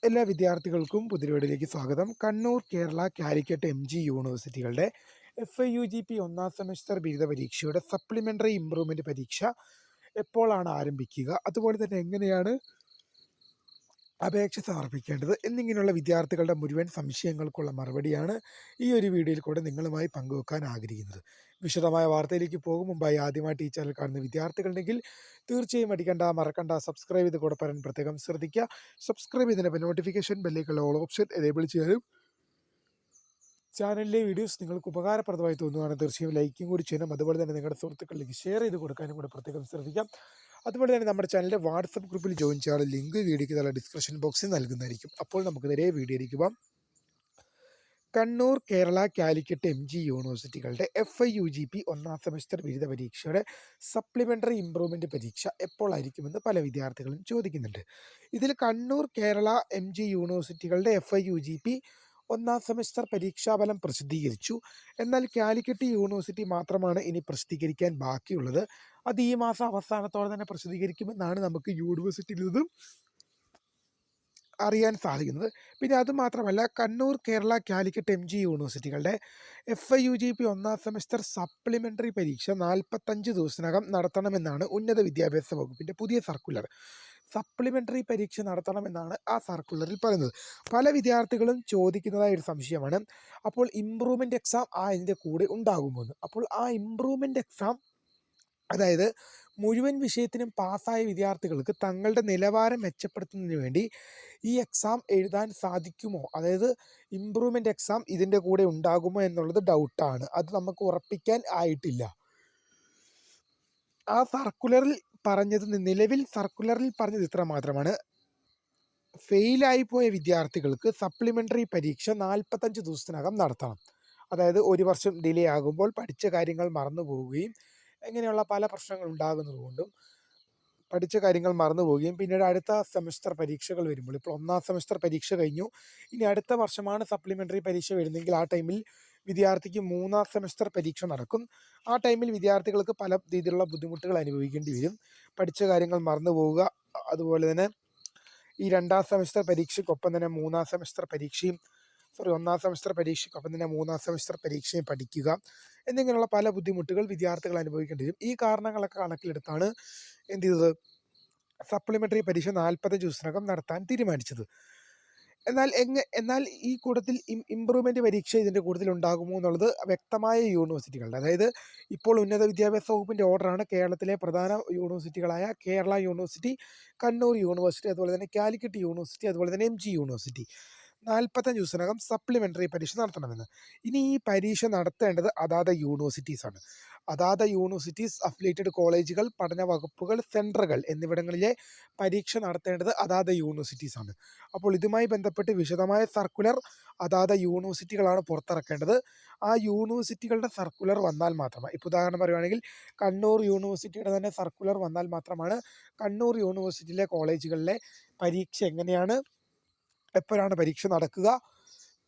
എല്ലാ വിദ്യാർത്ഥികൾക്കും പുതിയ സ്വാഗതം. കണ്ണൂർ, കേരള, കാലിക്കറ്റ്, MG യൂണിവേഴ്സിറ്റികളുടെ FIUGP ഒന്നാം സെമസ്റ്റർ ബിരുദ പരീക്ഷയുടെ സപ്ലിമെൻ്ററി ഇംപ്രൂവ്മെൻ്റ് പരീക്ഷ എപ്പോഴാണ് ആരംഭിക്കുക, അതുപോലെ തന്നെ എങ്ങനെയാണ് അപേക്ഷ സമർപ്പിക്കേണ്ടത് എന്നിങ്ങനെയുള്ള വിദ്യാർത്ഥികളുടെ മുഴുവൻ സംശയങ്ങൾക്കുള്ള മറുപടിയാണ് ഈ ഒരു വീഡിയോയിൽ കൂടെ നിങ്ങളുമായി പങ്കുവെക്കാൻ ആഗ്രഹിക്കുന്നത്. വിശദമായ വാർത്തയിലേക്ക് പോകും മുമ്പായി ആദ്യമായിട്ട് ഈ ചാനൽ കാണുന്ന വിദ്യാർത്ഥികളുണ്ടെങ്കിൽ തീർച്ചയായും മറക്കണ്ട സബ്സ്ക്രൈബ് ചെയ്ത് കൂടെ പറയാൻ പ്രത്യേകം ശ്രദ്ധിക്കുക. സബ്സ്ക്രൈബ് ചെയ്തതിന് നോട്ടിഫിക്കേഷൻ ബെല്ലേക്കുള്ള ഓൾ ഓപ്ഷൻ എനേബിൾ ചെയ്യാനും ചാനലിലെ വീഡിയോസ് നിങ്ങൾക്ക് ഉപകാരപ്രദമായി തോന്നുകയാണെങ്കിൽ തീർച്ചയായും ലൈക്കും കൂടി ചെയ്യണം. അതുപോലെ തന്നെ നിങ്ങളുടെ സുഹൃത്തുക്കളിലേക്ക് ഷെയർ ചെയ്ത് കൊടുക്കാനും കൂടെ പ്രത്യേകം ശ്രദ്ധിക്കാം. അതുപോലെ തന്നെ നമ്മുടെ ചാനലിൻ്റെ വാട്സപ്പ് ഗ്രൂപ്പിൽ ജോയിൻ ചെയ്യാനുള്ള ലിങ്ക് വീഡിയോയ്ക്ക് നല്ല ഡിസ്ക്രിപ്ഷൻ ബോക്സിൽ നൽകുന്നതായിരിക്കും. അപ്പോൾ നമുക്ക് നേരെ വീഡിയോയിലേക്ക് പോകാം. കണ്ണൂർ, കേരള, കാലിക്കറ്റ്, MG യൂണിവേഴ്സിറ്റികളുടെ FIUGP ഒന്നാം സെമസ്റ്റർ ബിരുദ പരീക്ഷയുടെ സപ്ലിമെൻ്ററി ഇംപ്രൂവ്മെൻ്റ് പരീക്ഷ എപ്പോഴായിരിക്കുമെന്ന് പല വിദ്യാർത്ഥികളും ചോദിക്കുന്നുണ്ട്. ഇതിൽ കണ്ണൂർ, കേരള, MG യൂണിവേഴ്സിറ്റികളുടെ FIUGP ഒന്നാം സെമസ്റ്റർ പരീക്ഷാഫലം പ്രസിദ്ധീകരിച്ചു. എന്നാൽ കാലിക്കറ്റ് യൂണിവേഴ്സിറ്റി മാത്രമാണ് ഇനി പ്രസിദ്ധീകരിക്കാൻ ബാക്കിയുള്ളത്. അത് ഈ മാസം അവസാനത്തോടെ തന്നെ പ്രസിദ്ധീകരിക്കുമെന്നാണ് നമുക്ക് യൂണിവേഴ്സിറ്റിയിൽ നിന്നും അറിയാൻ സാധിക്കുന്നത്. പിന്നെ അതുമാത്രമല്ല, കണ്ണൂർ, കേരള, കാലിക്കറ്റ്, MG യൂണിവേഴ്സിറ്റികളുടെ FIUGP ഒന്നാം സെമസ്റ്റർ സപ്ലിമെൻ്ററി പരീക്ഷ 45 ദിവസത്തിനകം നടത്തണമെന്നാണ് ഉന്നത വിദ്യാഭ്യാസ വകുപ്പിൻ്റെ പുതിയ സർക്കുലർ. സപ്ലിമെൻ്ററി പരീക്ഷ നടത്തണമെന്നാണ് ആ സർക്കുലറിൽ പറയുന്നത്. പല വിദ്യാർത്ഥികളും ചോദിക്കുന്നതായ ഒരു സംശയമാണ്, അപ്പോൾ ഇംപ്രൂവ്മെൻ്റ് എക്സാം ഇതിൻ്റെ കൂടെ ഉണ്ടാകുമോ എന്ന്. അപ്പോൾ ആ ഇംപ്രൂവ്മെൻ്റ് എക്സാം, അതായത് മുഴുവൻ വിഷയത്തിനും പാസ്സായ വിദ്യാർത്ഥികൾക്ക് തങ്ങളുടെ നിലവാരം മെച്ചപ്പെടുത്തുന്നതിന് വേണ്ടി ഈ എക്സാം എഴുതാൻ സാധിക്കുമോ, അതായത് ഇംപ്രൂവ്മെൻ്റ് എക്സാം ഇതിൻ്റെ കൂടെ ഉണ്ടാകുമോ എന്നുള്ളത് ഡൗട്ടാണ്. അത് നമുക്ക് ഉറപ്പിക്കാൻ ആയിട്ടില്ല. ആ സർക്കുലറിൽ പറഞ്ഞത്, നിലവിൽ സർക്കുലറിൽ പറഞ്ഞത് ഇത്ര മാത്രമാണ്: ഫെയിലായിപ്പോയ വിദ്യാർത്ഥികൾക്ക് സപ്ലിമെൻ്ററി പരീക്ഷ 45 ദിവസത്തിനകം നടത്തണം. അതായത് ഒരു വർഷം ഡിലേ ആകുമ്പോൾ പഠിച്ച കാര്യങ്ങൾ മറന്നു പോവുകയും ഇങ്ങനെയുള്ള പല പ്രശ്നങ്ങൾ ഉണ്ടാകുന്നതുകൊണ്ടും പഠിച്ച കാര്യങ്ങൾ മറന്നു പോവുകയും പിന്നീട് അടുത്ത സെമസ്റ്റർ പരീക്ഷകൾ വരുമ്പോൾ, ഇപ്പോൾ ഒന്നാം സെമസ്റ്റർ പരീക്ഷ കഴിഞ്ഞു, ഇനി അടുത്ത വർഷമാണ് സപ്ലിമെൻ്ററി പരീക്ഷ വരുന്നതെങ്കിൽ ആ ടൈമിൽ വിദ്യാർത്ഥിക്ക് മൂന്നാം സെമസ്റ്റർ പരീക്ഷ നടക്കും. ആ ടൈമിൽ വിദ്യാർത്ഥികൾക്ക് പല രീതിയിലുള്ള ബുദ്ധിമുട്ടുകൾ അനുഭവിക്കേണ്ടി വരും. പഠിച്ച കാര്യങ്ങൾ മറന്നു പോവുക, അതുപോലെ തന്നെ ഈ ഒന്നാം സെമസ്റ്റർ പരീക്ഷയ്ക്കൊപ്പം തന്നെ മൂന്നാം സെമസ്റ്റർ പരീക്ഷയും പഠിക്കുക എന്നിങ്ങനെയുള്ള പല ബുദ്ധിമുട്ടുകൾ വിദ്യാർത്ഥികൾ അനുഭവിക്കേണ്ടി വരും. ഈ കാരണങ്ങളൊക്കെ കണക്കിലെടുത്താണ് എന്ത് ചെയ്തത്, സപ്ലിമെൻ്ററി പരീക്ഷ 45 ദിവസത്തിനകം നടത്താൻ തീരുമാനിച്ചത്. എന്നാൽ ഈ കൂട്ടത്തിൽ ഇംപ്രൂവ്മെൻ്റ് പരീക്ഷ ഇതിൻ്റെ കൂട്ടത്തിൽ ഉണ്ടാകുമോ എന്നുള്ളത് വ്യക്തമായ യൂണിവേഴ്സിറ്റികളുടെ, അതായത് ഇപ്പോൾ ഉന്നത വിദ്യാഭ്യാസ വകുപ്പിൻ്റെ ഓർഡറാണ് കേരളത്തിലെ പ്രധാന യൂണിവേഴ്സിറ്റികളായ കേരള യൂണിവേഴ്സിറ്റി, കണ്ണൂർ യൂണിവേഴ്സിറ്റി, അതുപോലെ തന്നെ കാലിക്കറ്റ് യൂണിവേഴ്സിറ്റി, അതുപോലെ തന്നെ MG യൂണിവേഴ്സിറ്റി 45 ദിവസത്തിനകം സപ്ലിമെൻ്ററി പരീക്ഷ നടത്തണമെന്ന്. ഇനി ഈ പരീക്ഷ നടത്തേണ്ടത് അതാത് യൂണിവേഴ്സിറ്റീസാണ്. അതാത് യൂണിവേഴ്സിറ്റീസ്, അഫിലിയേറ്റഡ് കോളേജുകൾ, പഠന വകുപ്പുകൾ, സെൻറ്ററുകൾ എന്നിവിടങ്ങളിലെ പരീക്ഷ നടത്തേണ്ടത് അതാത് യൂണിവേഴ്സിറ്റീസാണ്. അപ്പോൾ ഇതുമായി ബന്ധപ്പെട്ട് വിശദമായ സർക്കുലർ അതാത് യൂണിവേഴ്സിറ്റികളാണ് പുറത്തിറക്കേണ്ടത്. ആ യൂണിവേഴ്സിറ്റികളുടെ സർക്കുലർ വന്നാൽ മാത്രമാണ്, ഇപ്പോൾ ഉദാഹരണം പറയുകയാണെങ്കിൽ കണ്ണൂർ യൂണിവേഴ്സിറ്റിയുടെ തന്നെ സർക്കുലർ വന്നാൽ മാത്രമാണ് കണ്ണൂർ യൂണിവേഴ്സിറ്റിയിലെ കോളേജുകളിലെ പരീക്ഷ എപ്പോഴാണ് പരീക്ഷ നടക്കുക,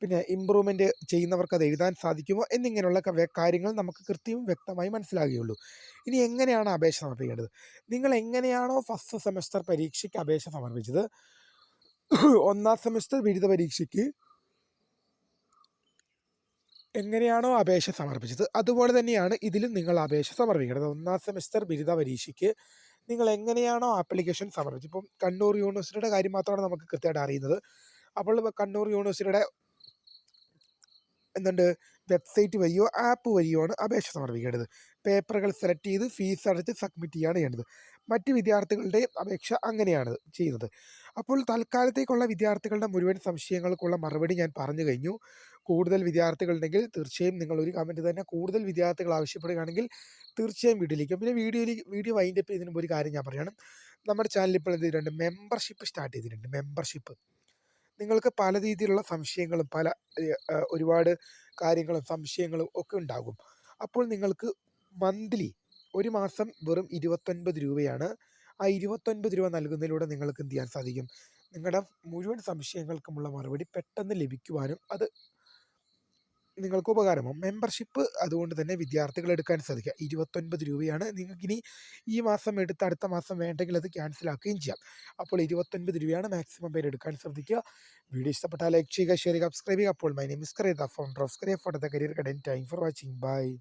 പിന്നെ ഇമ്പ്രൂവ്മെൻ്റ് ചെയ്യുന്നവർക്ക് അത് എഴുതാൻ സാധിക്കുമോ എന്നിങ്ങനെയുള്ള കാര്യങ്ങൾ നമുക്ക് കൃത്യവും വ്യക്തമായി മനസ്സിലാകുകയുള്ളൂ. ഇനി എങ്ങനെയാണ് അപേക്ഷ സമർപ്പിക്കേണ്ടത്? നിങ്ങൾ എങ്ങനെയാണോ ഫസ്റ്റ് സെമസ്റ്റർ പരീക്ഷയ്ക്ക് അപേക്ഷ സമർപ്പിച്ചത്, ഒന്നാം സെമസ്റ്റർ ബിരുദ പരീക്ഷയ്ക്ക് എങ്ങനെയാണോ അപേക്ഷ സമർപ്പിച്ചത്, അതുപോലെ തന്നെയാണ് ഇതിലും നിങ്ങൾ അപേക്ഷ സമർപ്പിക്കേണ്ടത്. ഒന്നാം സെമസ്റ്റർ ബിരുദ പരീക്ഷയ്ക്ക് നിങ്ങൾ എങ്ങനെയാണോ ആപ്ലിക്കേഷൻ സമർപ്പിച്ചത്, ഇപ്പം കണ്ണൂർ യൂണിവേഴ്സിറ്റിയുടെ കാര്യം മാത്രമാണ് നമുക്ക് കൃത്യമായിട്ട് അറിയുന്നത്. അപ്പോൾ കണ്ണൂർ യൂണിവേഴ്സിറ്റിയുടെ വെബ്സൈറ്റ് വഴിയോ ആപ്പ് വഴിയോ ആണ് അപേക്ഷ സമർപ്പിക്കേണ്ടത്. പേപ്പറുകൾ സെലക്ട് ചെയ്ത് ഫീസ് അടച്ച് സബ്മിറ്റ് ചെയ്യുകയാണ് ചെയ്യേണ്ടത്. മറ്റ് വിദ്യാർത്ഥികളുടെ അപേക്ഷ അങ്ങനെയാണ് ചെയ്യുന്നത്. അപ്പോൾ തൽക്കാലത്തേക്കുള്ള വിദ്യാർത്ഥികളുടെ മുഴുവൻ സംശയങ്ങൾക്കുള്ള മറുപടി ഞാൻ പറഞ്ഞു കഴിഞ്ഞു. കൂടുതൽ വിദ്യാർത്ഥികളുണ്ടെങ്കിൽ തീർച്ചയായും നിങ്ങൾ ഒരു കമൻറ്റ് തന്നെ, കൂടുതൽ വിദ്യാർത്ഥികൾ ആവശ്യപ്പെടുകയാണെങ്കിൽ തീർച്ചയായും വീഡിയോയിലേക്ക്. പിന്നെ വീഡിയോ വൈൻഡപ്പ് ചെയ്യുന്നതിന് മുമ്പ് ഒരു കാര്യം ഞാൻ പറയുകയാണ്. നമ്മുടെ ചാനൽ ഇപ്പോൾ എന്ത് ചെയ്തിട്ടുണ്ട്, മെമ്പർഷിപ്പ് സ്റ്റാർട്ട് ചെയ്തിട്ടുണ്ട്. മെമ്പർഷിപ്പ് നിങ്ങൾക്ക് പല രീതിയിലുള്ള സംശയങ്ങളും ഒരുപാട് കാര്യങ്ങളും സംശയങ്ങളും ഒക്കെ ഉണ്ടാകും. അപ്പോൾ നിങ്ങൾക്ക് മന്ത്ലി ഒരു മാസം വെറും 29 രൂപയാണ്. ആ 29 രൂപ നൽകുന്നതിലൂടെ നിങ്ങൾക്ക് എന്ത് ചെയ്യാൻ സാധിക്കും, നിങ്ങളുടെ മുഴുവൻ സംശയങ്ങൾക്കുമുള്ള മറുപടി പെട്ടെന്ന് ലഭിക്കുവാനും അത് നിങ്ങൾക്ക് ഉപകാരമാവും. മെമ്പർഷിപ്പ് അതുകൊണ്ട് തന്നെ വിദ്യാർത്ഥികൾ എടുക്കാൻ സാധിക്കുക. 29 രൂപയാണ്. നിങ്ങൾക്കിനി ഈ മാസം എടുത്ത് അടുത്ത മാസം വേണ്ടെങ്കിൽ അത് ക്യാൻസലാക്കുകയും ചെയ്യാം. അപ്പോൾ 29 രൂപയാണ്. മാക്സിമം പേര് എടുക്കാൻ ശ്രദ്ധിക്കുക. വീഡിയോ ഇഷ്ടപ്പെട്ടാൽ ലൈക്ക് ചെയ്യുക, ഷെയർ ചെയ്യുക, സബ്സ്ക്രൈബ് ചെയ്യുക. അപ്പോൾ my name is Kariya, the founder of Kariya for the career guidance. Thank you for watching. By.